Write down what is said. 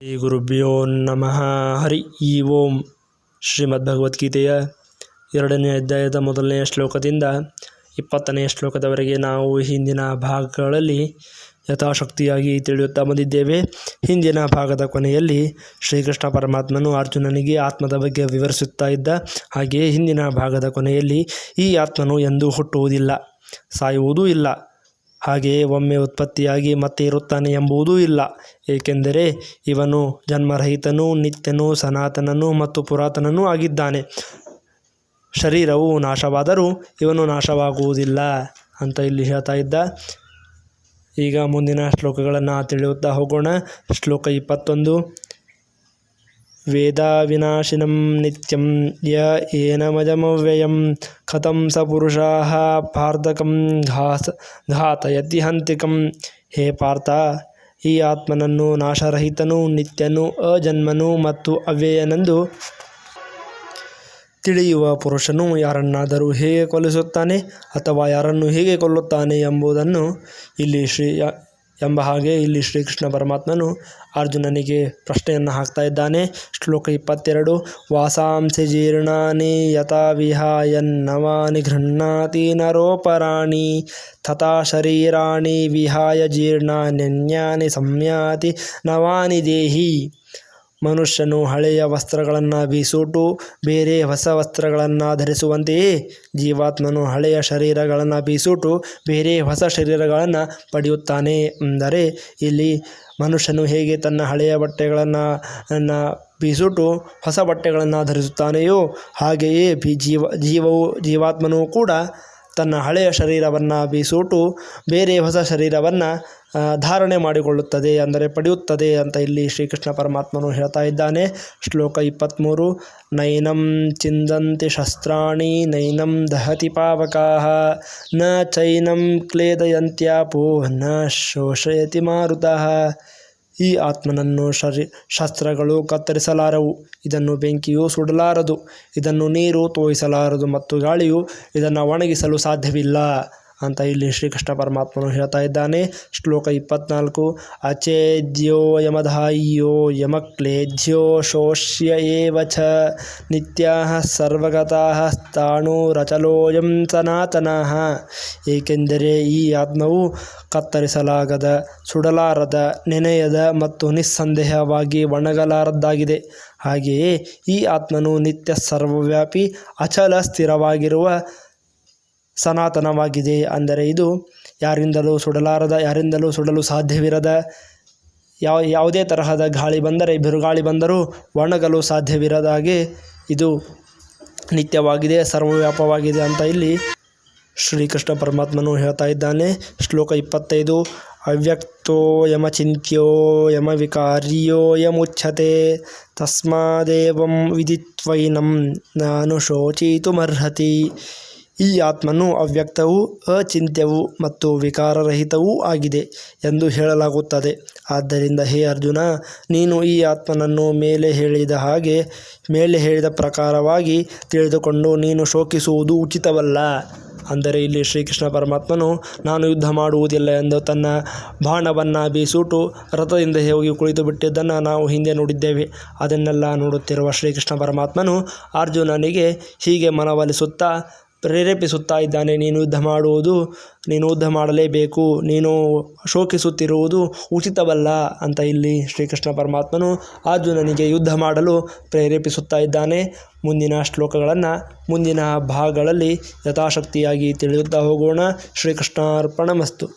ಶ್ರೀ ಗುರುಭ್ಯೋ ನಮಃ. ಹರಿ ಓಂ. ಶ್ರೀಮದ್ಭಗವದ್ಗೀತೆಯ 2ನೇ ಅಧ್ಯಾಯದ 1ನೇ ಶ್ಲೋಕದಿಂದ 20ನೇ ಶ್ಲೋಕದವರೆಗೆ ನಾವು ಹಿಂದಿನ ಭಾಗಗಳಲ್ಲಿ ಯಥಾಶಕ್ತಿಯಾಗಿ ತಿಳಿಯುತ್ತಾ ಬಂದಿದ್ದೇವೆ. ಹಿಂದಿನ ಭಾಗದ ಕೊನೆಯಲ್ಲಿ ಶ್ರೀಕೃಷ್ಣ ಪರಮಾತ್ಮನು ಅರ್ಜುನನಿಗೆ ಆತ್ಮದ ಬಗ್ಗೆ ವಿವರಿಸುತ್ತಾ ಇದ್ದ. ಹಾಗೆಯೇ ಹಿಂದಿನ ಭಾಗದ ಕೊನೆಯಲ್ಲಿ ಈ ಆತ್ಮನು ಎಂದೂ ಹುಟ್ಟುವುದಿಲ್ಲ, ಸಾಯುವುದೂ ಇಲ್ಲ, ಹಾಗೆಯೇ ಒಮ್ಮೆ ಉತ್ಪತ್ತಿಯಾಗಿ ಮತ್ತೆ ಇರುತ್ತಾನೆ ಎಂಬುದೂ ಇಲ್ಲ. ಏಕೆಂದರೆ ಇವನು ಜನ್ಮರಹಿತನೂ ನಿತ್ಯನೂ ಸನಾತನನೂ ಮತ್ತು ಪುರಾತನನೂ ಆಗಿದ್ದಾನೆ. ಶರೀರವು ನಾಶವಾದರೂ ಇವನು ನಾಶವಾಗುವುದಿಲ್ಲ ಅಂತ ಇಲ್ಲಿ ಹೇಳ್ತಾ ಇದ್ದ. ಈಗ ಮುಂದಿನ ಶ್ಲೋಕಗಳನ್ನು ತಿಳಿಯುತ್ತಾ ಹೋಗೋಣ. ಶ್ಲೋಕ 21. ವೇದ ವಿನಾಶಿನಂ ನಿತ್ಯಂ ಯ ಏನಮಜಮವ್ಯಯಂ ಕಥಂ ಸ ಪುರುಷಾಃ ಪಾರ್ಥಕಂ ಘಾತಯತಿ ಹಂತಿಕಂ. ಹೇ ಪಾರ್ಥ, ಈ ಆತ್ಮನನ್ನು ನಾಶರಹಿತನೂ ನಿತ್ಯನೂ ಅಜನ್ಮನೂ ಮತ್ತು ಅವ್ಯಯನೆಂದು ತಿಳಿಯುವ ಪುರುಷನು ಯಾರನ್ನಾದರೂ ಹೇಗೆ ಕೊಲ್ಲಿಸುತ್ತಾನೆ ಅಥವಾ ಯಾರನ್ನು ಹೇಗೆ ಕೊಲ್ಲುತ್ತಾನೆ ಎಂಬುದನ್ನು ಇಲ್ಲಿ ಶ್ರೀಕೃಷ್ಣ ಪರಮಾತ್ಮನು ಅರ್ಜುನನಿಗೆ ಪ್ರಶ್ನೆಯನ್ನು ಹಾಕ್ತಾ ಇದ್ದಾನೆ. ಶ್ಲೋಕ 22. ವಾಸಾಂಸಿ ಜೀರ್ಣಾನಿ ಯಥಾ ವಿಹಾಯನ್ನವಾನಿ ಗೃಹ್ಣಾತಿ ನರೋಪರಾಣಿ ತಥಾ ಶರೀರಾಣಿ ವಿಹಾಯ ಜೀರ್ಣಾನ್ಯನ್ಯಾನಿ ಸಂಯಾತಿ ನವಾನಿ ದೇಹಿ. ಮನುಷ್ಯನು ಹಳೆಯ ವಸ್ತ್ರಗಳನ್ನು ಬೀಸುಟ್ಟು ಬೇರೆ ಹೊಸ ವಸ್ತ್ರಗಳನ್ನು ಧರಿಸುವಂತೆಯೇ ಜೀವಾತ್ಮನು ಹಳೆಯ ಶರೀರಗಳನ್ನು ಬೀಸುಟ್ಟು ಬೇರೆ ಹೊಸ ಶರೀರಗಳನ್ನು ಪಡೆಯುತ್ತಾನೆ. ಅಂದರೆ ಇಲ್ಲಿ ಮನುಷ್ಯನು ಹೇಗೆ ತನ್ನ ಹಳೆಯ ಬಟ್ಟೆಗಳನ್ನು ಬೀಸುಟ್ಟು ಹೊಸ ಬಟ್ಟೆಗಳನ್ನು ಧರಿಸುತ್ತಾನೆಯೋ ಹಾಗೆಯೇ ಜೀವಾತ್ಮನು ಕೂಡ ತನ್ನ ಹಳೆಯ ಶರೀರವನ್ನು ಬೀಸುಟ್ಟು ಬೇರೆ ಹೊಸ ಶರೀರವನ್ನು ಧಾರಣೆ ಮಾಡಿಕೊಳ್ಳುತ್ತದೆ, ಅಂದರೆ ಪಡೆಯುತ್ತದೆ ಅಂತ ಇಲ್ಲಿ ಶ್ರೀಕೃಷ್ಣ ಪರಮಾತ್ಮನು ಹೇಳ್ತಾ ಇದ್ದಾನೆ. ಶ್ಲೋಕ 23. ನೈನಂ ಚಿಂದಂತಿ ಶಸ್ತ್ರಾಣಿ ನೈನಂ ದಹತಿ ಪಾವಕಾಃ ನ ಚೈನಂ ಕ್ಲೇದಯಂತ್ಯಾಪೋ ನ ಶೋಷಯತಿ ಮಾರುತಃ. ಈ ಆತ್ಮನನ್ನು ಶಸ್ತ್ರಗಳು ಕತ್ತರಿಸಲಾರವು, ಇದನ್ನು ಬೆಂಕಿಯು ಸುಡಲಾರದು, ಇದನ್ನು ನೀರು ತೋಯಿಸಲಾರದು ಮತ್ತು ಗಾಳಿಯು ಇದನ್ನು ಒಣಗಿಸಲು ಸಾಧ್ಯವಿಲ್ಲ ಅಂತ ಇಲ್ಲಿ ಶ್ರೀಕೃಷ್ಣ ಪರಮಾತ್ಮನು ಹೇಳ್ತಾ ಇದ್ದಾನೆ. ಶ್ಲೋಕ 24. ಅಚೇದ್ಯೋ ಯಮಧಾಯ್ಯೋ ಯಮಕ್ಲೇದ್ಯೋ ಶೋಷ್ಯ ಏವ ಚ ನಿತ್ಯಾಃ ಸರ್ವಗತಃ ಸ್ಥಾಣುರಚಲೋಯಂ ಸನಾತನಃ. ಏಕೆಂದರೆ ಈ ಆತ್ಮವು ಕತ್ತರಿಸಲಾಗದ, ಸುಡಲಾರದ, ನೆನೆಯದ ಮತ್ತು ನಿಸ್ಸಂದೇಹವಾಗಿ ಒಣಗಲಾರದ್ದಾಗಿದೆ. ಹಾಗೆಯೇ ಈ ಆತ್ಮನು ನಿತ್ಯ ಸರ್ವವ್ಯಾಪಿ ಅಚಲ ಸ್ಥಿರವಾಗಿರುವ ಸನಾತನವಾಗಿದೆ. ಅಂದರೆ ಇದು ಯಾರಿಂದಲೂ ಸುಡಲಾರದ, ಯಾರಿಂದಲೂ ಸುಡಲು ಸಾಧ್ಯವಿರದ, ಯಾವುದೇ ತರಹದ ಗಾಳಿ ಬಂದರೆ, ಬಿರುಗಾಳಿ ಬಂದರೂ ಒಣಗಲು ಸಾಧ್ಯವಿರದಾಗೆ ಇದು ನಿತ್ಯವಾಗಿದೆ, ಸರ್ವವ್ಯಾಪವಾಗಿದೆ ಅಂತ ಇಲ್ಲಿ ಶ್ರೀಕೃಷ್ಣ ಪರಮಾತ್ಮನು ಹೇಳ್ತಾ ಇದ್ದಾನೆ. ಶ್ಲೋಕ 25. ಅವ್ಯಕ್ತೋ ಯಮಚಿಂತ್ಯೋ ಯಮವಿಕಾರ್ಯೋ ಯಮುಚ್ಯತೆ ತಸ್ಮಾದೇವಂ ವಿದಿತ್ವೈನಂ ನಾನು ಶೋಚಿತುಮರ್ಹತಿ. ಈ ಆತ್ಮನು ಅವ್ಯಕ್ತವೂ ಅಚಿಂತ್ಯವೂ ಮತ್ತು ವಿಕಾರರಹಿತವೂ ಆಗಿದೆ ಎಂದು ಹೇಳಲಾಗುತ್ತದೆ. ಆದ್ದರಿಂದ ಹೇ ಅರ್ಜುನ, ನೀನು ಈ ಆತ್ಮನನ್ನು ಮೇಲೆ ಹೇಳಿದ ಪ್ರಕಾರವಾಗಿ ತಿಳಿದುಕೊಂಡು ನೀನು ಶೋಕಿಸುವುದು ಉಚಿತವಲ್ಲ. ಅಂದರೆ ಇಲ್ಲಿ ಶ್ರೀಕೃಷ್ಣ ಪರಮಾತ್ಮನು ನಾನು ಯುದ್ಧ ಮಾಡುವುದಿಲ್ಲ ಎಂದು ತನ್ನ ಬಾಣವನ್ನು ಬೀಸುಟ್ಟು ರಥದಿಂದ ಹೋಗಿ ಕುಳಿತು ಬಿಟ್ಟಿದ್ದನ್ನು ನಾವು ಹಿಂದೆ ನೋಡಿದ್ದೇವೆ. ಅದನ್ನೆಲ್ಲ ನೋಡುತ್ತಿರುವ ಶ್ರೀಕೃಷ್ಣ ಪರಮಾತ್ಮನು ಅರ್ಜುನನಿಗೆ ಹೀಗೆ ಮನವೊಲಿಸುತ್ತಾ ಪ್ರೇರೇಪಿಸುತ್ತಾ ಇದ್ದಾನೆ. ನೀನು ಯುದ್ಧ ಮಾಡಲೇಬೇಕು, ನೀನು ಶೋಕಿಸುತ್ತಿರುವುದು ಉಚಿತವಲ್ಲ ಅಂತ ಇಲ್ಲಿ ಶ್ರೀಕೃಷ್ಣ ಪರಮಾತ್ಮನು ಅರ್ಜುನನಿಗೆ ಯುದ್ಧ ಮಾಡಲು ಪ್ರೇರೇಪಿಸುತ್ತಾ ಇದ್ದಾನೆ. ಮುಂದಿನ ಶ್ಲೋಕಗಳನ್ನು ಮುಂದಿನ ಭಾಗಗಳಲ್ಲಿ ಯಥಾಶಕ್ತಿಯಾಗಿ ತಿಳಿಯುತ್ತಾ ಹೋಗೋಣ. ಶ್ರೀಕೃಷ್ಣಾರ್ಪಣಮಸ್ತು.